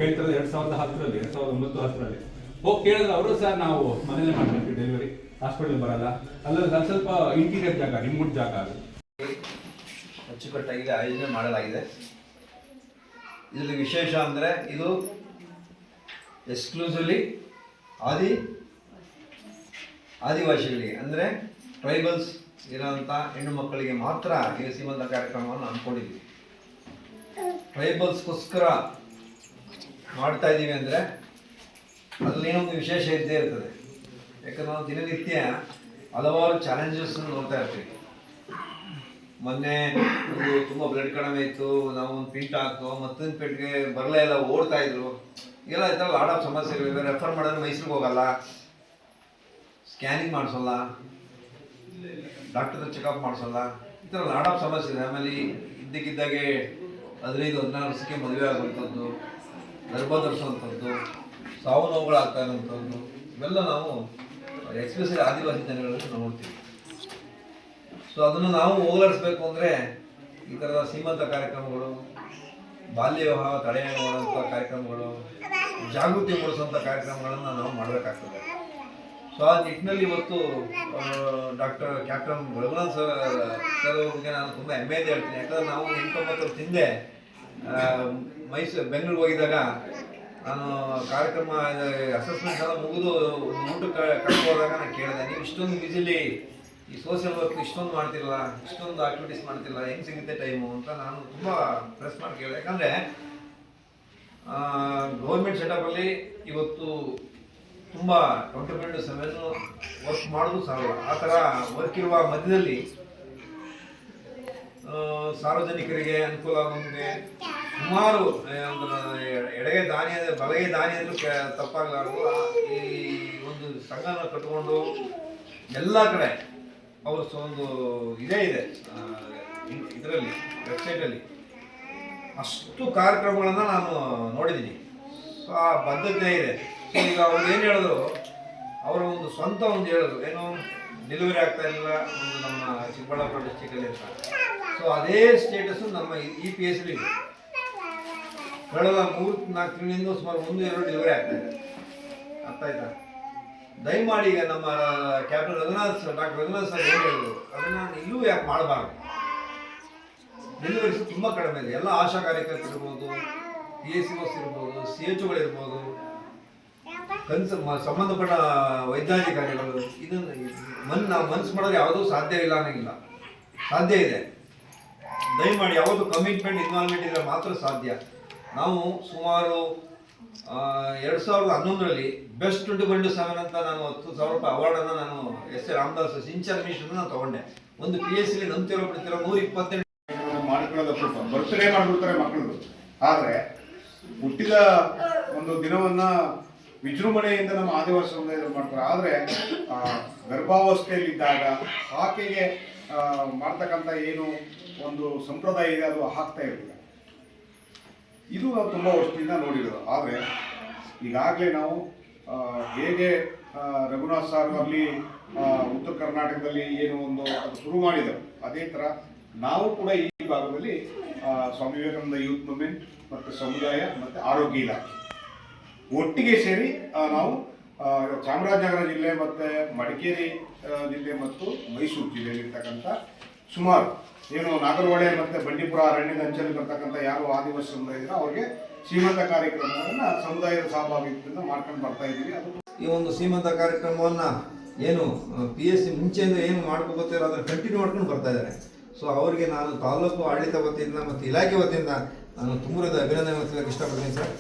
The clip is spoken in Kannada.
ಹೇಳ್ತಾರೆ 2010ರಲ್ಲಿ 2009-10ರಲ್ಲಿ ಹೋಗಿ ಕೇಳಿದ್ರೆ ಅವರು ಸರ್ ನಾವು ಮನೇಲೆ ಮಾಡ್ತೀವಿ ಡೆಲಿವರಿ, ಹಾಸ್ಪಿಟಲ್ ಬರಲ್ಲ, ಅಲ್ಲ ಸ್ವಲ್ಪ ಇಂಟೀರಿಯರ್ ಜಾಗ, ರಿಮೋಟ್ ಜಾಗ ಅದು ಅಚ್ಚುಕಟ್ಟಾಗಿದೆ ಆಯೋಜನೆ ಮಾಡಲಾಗಿದೆ. ಇದರಲ್ಲಿ ವಿಶೇಷ ಅಂದರೆ ಇದು ಎಕ್ಸ್ಕ್ಲೂಸಿವ್ಲಿ ಆದಿವಾಸಿಗಳಿಗೆ ಅಂದರೆ ಟ್ರೈಬಲ್ಸ್ ಇರೋಂಥ ಹೆಣ್ಣು ಮಕ್ಕಳಿಗೆ ಮಾತ್ರ ಈ ಸೀಮಂತ ಕಾರ್ಯಕ್ರಮವನ್ನು ಹಮ್ಮಿಕೊಂಡಿದ್ದೀವಿ. ಟ್ರೈಬಲ್ಸ್ಗೋಸ್ಕರ ಮಾಡ್ತಾ ಇದ್ದೀವಿ ಅಂದರೆ ಅದರಲ್ಲಿ ಏನೊಂದು ವಿಶೇಷ ಇದ್ದೇ ಇರ್ತದೆ. ಯಾಕಂದ್ರೆ ನಾವು ದಿನನಿತ್ಯ ಹಲವಾರು ಚಾಲೆಂಜಸ್ ನೋಡ್ತಾ ಇರ್ತೀವಿ. ಮೊನ್ನೆ ಒಂದು ತುಂಬ ಬ್ಲಡ್ ಕಡಿಮೆ ಇತ್ತು, ನಾವು ಒಂದು ಪಿಂಟ್ ಹಾಕೋ ಮತ್ತೊಂದು ಪೆಟ್ಟಿಗೆ ಬರಲೇ ಇಲ್ಲ, ಓಡ್ತಾ ಇದ್ರು. ಎಲ್ಲ ಈ ಥರ ಲಾಡ್ ಆಫ್ ಸಮಸ್ಯೆಗಳಿವೆ. ರೆಫರ್ ಮಾಡಿದ್ರೆ ಮೈಸೂರಿಗೆ ಹೋಗಲ್ಲ, ಸ್ಕ್ಯಾನಿಂಗ್ ಮಾಡಿಸೋಲ್ಲ, ಡಾಕ್ಟರ್ ಚೆಕಪ್ ಮಾಡಿಸೋಲ್ಲ, ಈ ಥರ ಲಾಡ್ ಆಫ್ ಸಮಸ್ಯೆ ಇದೆ. ಆಮೇಲೆ ಇದ್ದಕ್ಕಿದ್ದಾಗೆ 15-16 ವರ್ಷಕ್ಕೆ ಮದುವೆ ಆಗುವಂಥದ್ದು, ಗರ್ಭ ಧರಿಸುವಂಥದ್ದು, ಸಾವು ನೋವುಗಳಾಗ್ತಾ ಇರೋಂಥದ್ದು ಇವೆಲ್ಲ ನಾವು ಎಕ್ಸ್ಪೆಷಲಿ ಆದಿವಾಸಿ ಜನಗಳಲ್ಲಿ ನಾವು ನೋಡ್ತೀವಿ. ಸೊ ಅದನ್ನು ನಾವು ಹೋಗಲಾಡಿಸ್ಬೇಕು ಅಂದರೆ ಈ ಥರದ ಸೀಮಂತ ಕಾರ್ಯಕ್ರಮಗಳು, ಬಾಲ್ಯ ವಿವಾಹ ತಡೆ ಮಾಡುವಂಥ ಕಾರ್ಯಕ್ರಮಗಳು, ಜಾಗೃತಿ ಮೂಡಿಸುವಂಥ ಕಾರ್ಯಕ್ರಮಗಳನ್ನು ನಾವು ಮಾಡಬೇಕಾಗ್ತದೆ. ಸೊ ಆ ನಿಟ್ಟಿನಲ್ಲಿ ಇವತ್ತು ಡಾಕ್ಟರ್ ಕ್ಯಾಪ್ಟನ್ ರಘುನಾಥ್ ಸರ್ ಬಗ್ಗೆ ನಾನು ತುಂಬ ಹೆಮ್ಮೆಯಿಂದ ಹೇಳ್ತೀನಿ. ಯಾಕಂದರೆ ನಾವು 8-9 ವರ್ಷ ಹಿಂದೆ ಬೆಂಗಳೂರಿಗೆ ಹೋಗಿದ್ದಾಗ ನಾನು ಕಾರ್ಯಕ್ರಮ ಅಸೆಸ್ಮೆಂಟ್ ಎಲ್ಲ ಮುಗಿದು ಊಟಕ್ಕೆ ಕರ್ಕೊಂಡು ಹೋದಾಗ ನಾನು ಕೇಳಿದೆ, ನೀವು ಇಷ್ಟೊಂದು ಈಸಿಲಿ ಈ ಸೋಷಿಯಲ್ ವರ್ಕ್ ಇಷ್ಟೊಂದು ಮಾಡ್ತಿರಲ್ಲ, ಇಷ್ಟೊಂದು ಆಕ್ಟಿವಿಟೀಸ್ ಮಾಡ್ತಿರಲ್ಲ, ಹೆಂಗೆ ಸಿಗುತ್ತೆ ಟೈಮು ಅಂತ ನಾನು ತುಂಬ ಪ್ರೆಸ್ ಮಾಡಿ ಕೇಳಿದೆ. ಯಾಕಂದರೆ ಗೌರ್ಮೆಂಟ್ ಸೆಟಪಲ್ಲಿ ಇವತ್ತು ತುಂಬ 24/7 ವರ್ಕ್ ಮಾಡೋದು ಸಾಲ. ಆ ಥರ ವರ್ಕ್ ಇರುವ ಮಧ್ಯದಲ್ಲಿ ಸಾರ್ವಜನಿಕರಿಗೆ ಅನುಕೂಲ ಆಗೋಂಗೆ ಸುಮಾರು ಎಡಗೆ ದಾನಿ ಅಂದರೆ ಬಲಗೆ ದಾನಿ ಅಂದರೂ ತಪ್ಪಾಗಲಾರದು ಈ ಒಂದು ಸಂಘನ ಕಟ್ಕೊಂಡು ಎಲ್ಲ ಕಡೆ ಅವರು ಒಂದು ಇದೇ ಇದೆ ಇದರಲ್ಲಿ ವೆಬ್ಸೈಟಲ್ಲಿ ಅಷ್ಟು ಕಾರ್ಯಕ್ರಮಗಳನ್ನು ನಾನು ನೋಡಿದ್ದೀನಿ. ಸೊ ಆ ಬದ್ಧತೆ ಇದೆ. ಸೊ ಈಗ ಅವ್ರು ಏನು ಹೇಳಿದ್ರು, ಅವರ ಒಂದು ಸ್ವಂತ ಒಂದು ಹೇಳಿದ್ರು, ಏನು ಡೆಲಿವರಿ ಆಗ್ತಾ ಇಲ್ಲ ಒಂದು ನಮ್ಮ ಚಿಕ್ಕಬಳ್ಳಾಪುರ ಡಿಸ್ಟಿಕಲ್ಲಿ ಅಂತ. ಸೊ ಅದೇ ಸ್ಟೇಟಸ್ಸು ನಮ್ಮ EPS ಇದೆ. ಕಳೆದ 3-4 ತಿಂಗಳಿಂದ ಸುಮಾರು 1-2 ಡೆಲಿವರಿ ಆಗ್ತಾ ಇದೆ. ಅರ್ಥ ಆಯ್ತಾ? ದಯಮಾಡಿ ಈಗ ನಮ್ಮ ಕ್ಯಾಪ್ಟನ್ ಡಾಕ್ಟರ್ ರಘುನಾಥ್ ಸರ್ ಏನು ಹೇಳಿದ್ರು ಅದನ್ನು ಇಲ್ಲೂ ಯಾಕೆ ಮಾಡಬಾರ್ದು. ಡೆಲಿವರೀಸ್ ತುಂಬ ಕಡಿಮೆ ಇದೆ. ಎಲ್ಲ ಆಶಾ ಕಾರ್ಯಕರ್ತರು ಇರ್ಬೋದು, PSCOs ಇರ್ಬೋದು, CHOಗಳಿರ್ಬೋದು, ಸಂಬಂಧಪಟ್ಟ ವೈದ್ಯಾಧಿಕಾರಿಗಳು ಇದನ್ನು ನಾವು ಮನಸ್ಸು ಮಾಡೋದು ಯಾವುದೂ ಸಾಧ್ಯವಿಲ್ಲ ಅನ್ನೋಂಗಿಲ್ಲ, ಸಾಧ್ಯ ಇದೆ. ದಯಮಾಡಿ ಯಾವುದು ಕಮಿಟ್ಮೆಂಟ್ ಇನ್ವಾಲ್ವ್ಮೆಂಟ್ ಇದ್ರೆ ಮಾತ್ರ ಸಾಧ್ಯ. ನಾವು ಸುಮಾರು 2011ರಲ್ಲಿ ಬೆಸ್ಟ್ 24/7 ಅಂತ ನಾನು 10,000 ರೂಪಾಯಿ ಅವಾರ್ಡನ್ನು ನಾನು S.A. ರಾಮದಾಸ್ ಸಿಂಚರ್ ಮಿಷನ್ ನಾನು ತಗೊಂಡೆ. ಒಂದು PSCಲಿ ನಂಬ್ತಿರೋ ಬಿಡ್ತಿರೋ 128 ಮಾಡ್ಕೊಳ್ಳೋದು ಬರ್ತ್ಡೇ ಮಾಡಿಬಿಡ್ತಾರೆ ಮಕ್ಕಳು. ಆದರೆ ಹುಟ್ಟಿದ ಒಂದು ದಿನವನ್ನು ವಿಜೃಂಭಣೆಯಿಂದ ನಮ್ಮ ಆದಿವಾಸಿ ಸಮುದಾಯದಲ್ಲಿ ಮಾಡ್ತಾರೆ. ಆದರೆ ಗರ್ಭಾವಸ್ಥೆಯಲ್ಲಿದ್ದಾಗ ಆಕೆಗೆ ಮಾಡ್ತಕ್ಕಂಥ ಏನು ಒಂದು ಸಂಪ್ರದಾಯ ಇದೆ ಅದು ಆಗ್ತಾ ಇರಲಿಲ್ಲ. ಇದು ನಾವು ತುಂಬ ವರ್ಷದಿಂದ ನೋಡಿರೋದು. ಆದರೆ ಈಗಾಗಲೇ ನಾವು ಹೇಗೆ ರಘುನಾಥ್ ಸರ್ ಅಲ್ಲಿ ಉತ್ತರ ಕರ್ನಾಟಕದಲ್ಲಿ ಏನು ಒಂದು ಅದು ಶುರು ಮಾಡಿದರು, ಅದೇ ಥರ ನಾವು ಕೂಡ ಈ ಭಾಗದಲ್ಲಿ ಸ್ವಾಮಿ ವಿವೇಕಾನಂದ ಯೂತ್ ಮೂವ್ಮೆಂಟ್ ಮತ್ತು ಸಮುದಾಯ ಮತ್ತು ಆರೋಗ್ಯ ಇಲಾಖೆ ಒಟ್ಟಿಗೆ ಸೇರಿ ನಾವು ಚಾಮರಾಜನಗರ ಜಿಲ್ಲೆ ಮತ್ತು ಮಡಿಕೇರಿ ಜಿಲ್ಲೆ ಮತ್ತು ಮೈಸೂರು ಜಿಲ್ಲೆಯಲ್ಲಿರ್ತಕ್ಕಂಥ ಸುಮಾರು ಏನು ನಾಗರಹೊಳೆ ಮತ್ತು ಬಂಡೀಪುರ ಅರಣ್ಯದ ಅಂಚಲ್ಲಿ ಬರ್ತಕ್ಕಂಥ ಯಾರು ಆದಿವಾಸಿ ಸಮುದಾಯ ಇದ್ರೆ ಅವ್ರಿಗೆ ಸೀಮಂತ ಕಾರ್ಯಕ್ರಮವನ್ನು ಸಮುದಾಯದ ಸಹಭಾಗಿತ್ವದಿಂದ ಮಾಡ್ಕೊಂಡು ಬರ್ತಾ ಇದ್ದೀವಿ. ಅದು ಈ ಒಂದು ಸೀಮಂತ ಕಾರ್ಯಕ್ರಮವನ್ನು ಏನು PSC ಮುಂಚೆಯಿಂದ ಏನು ಮಾಡ್ಕೋಬೋತಿರೋ ಅದನ್ನು ಕಂಟಿನ್ಯೂ ಮಾಡ್ಕೊಂಡು ಬರ್ತಾ ಇದ್ದಾರೆ. ಸೊ ಅವರಿಗೆ ನಾನು ತಾಲೂಕು ಆಡಳಿತ ವತಿಯಿಂದ ಮತ್ತು ಇಲಾಖೆ ವತಿಯಿಂದ ನಾನು ತುಂಬ ಅಭಿನಂದನೆ ಸಲ್ಲಿಸಲಿಕ್ಕೆ ಇಷ್ಟಪಡ್ತೀನಿ ಸರ್.